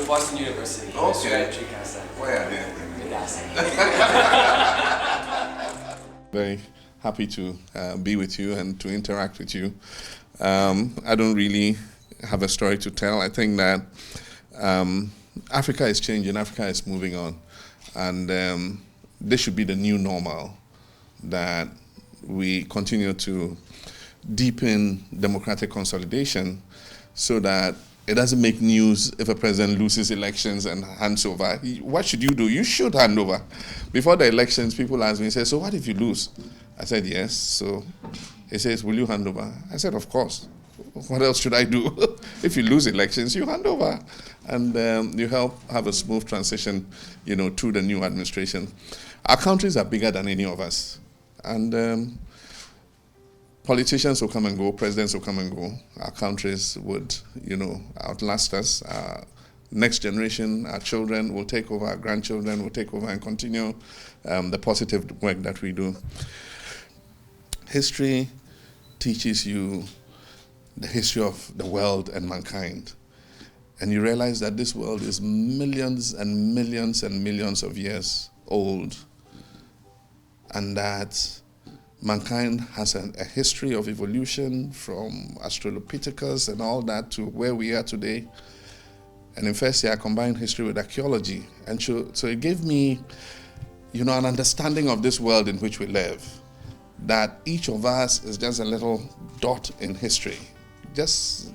Boston University. Okay. Where are they? Very happy to be with you and to interact with you. I don't really have a story to tell. I think that Africa is changing, Africa is moving on, and this should be the new normal, that we continue to deepen democratic consolidation so that it doesn't make news if a president loses elections and hands over. What should you do? You should hand over. Before the elections, people asked me, so what if you lose? I said, yes. So he says, will you hand over? I said, of course. What else should I do? If you lose elections, you hand over. And you help have a smooth transition, to the new administration. Our countries are bigger than any of us. And politicians will come and go, presidents will come and go. Our countries would, outlast us. Our next generation, our children will take over, our grandchildren will take over and continue the positive work that we do. History teaches you the history of the world and mankind. And you realize that this world is millions and millions and millions of years old. And that mankind has a history of evolution from Australopithecus and all that to where we are today. And in first year, I combined history with archaeology. And so it gave me, an understanding of this world in which we live, that each of us is just a little dot in history, just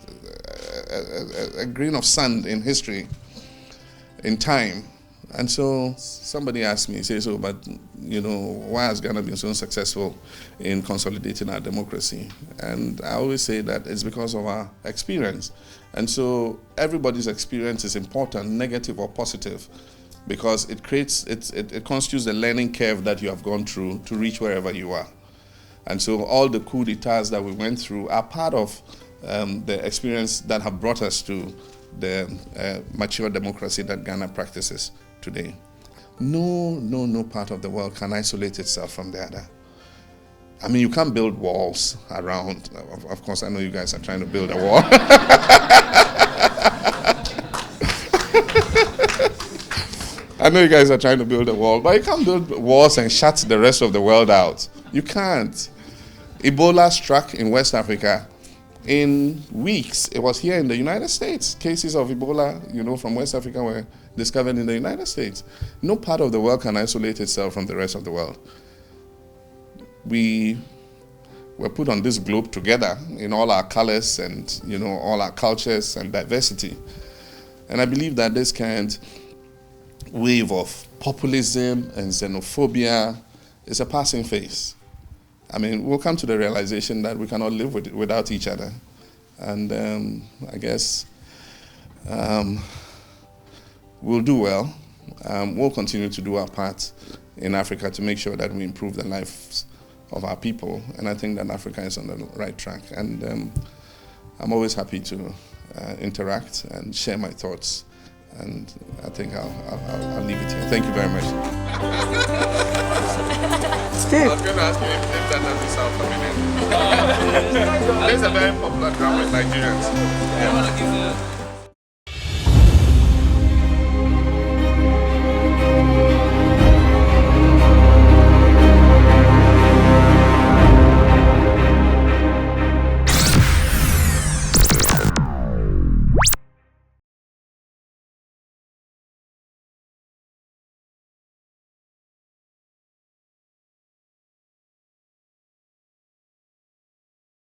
a grain of sand in history, in time. And so somebody asked me, but why has Ghana been so successful in consolidating our democracy? And I always say that it's because of our experience. And so everybody's experience is important, negative or positive, because it constitutes the learning curve that you have gone through to reach wherever you are. And so all the coup d'etats that we went through are part of the experience that have brought us to the mature democracy that Ghana practices today. No part of the world can isolate itself from the other. I mean, you can't build walls around. Of course, I know you guys are trying to build a wall. I know you guys are trying to build a wall, but you can't build walls and shut the rest of the world out. You can't. Ebola struck in West Africa. In weeks, it was here in the United States. Cases of Ebola, from West Africa were discovered in the United States. No part of the world can isolate itself from the rest of the world. We were put on this globe together in all our colors and, all our cultures and diversity. And I believe that this kind of wave of populism and xenophobia is a passing phase. I mean, we'll come to the realization that we cannot live without each other. And I guess we'll do well. We'll continue to do our part in Africa to make sure that we improve the lives of our people. And I think that Africa is on the right track. And I'm always happy to interact and share my thoughts. And I think I'll leave it here. Thank you very much. I was going to ask you if that doesn't sound familiar. There's a very popular drama with Nigerians. Yeah.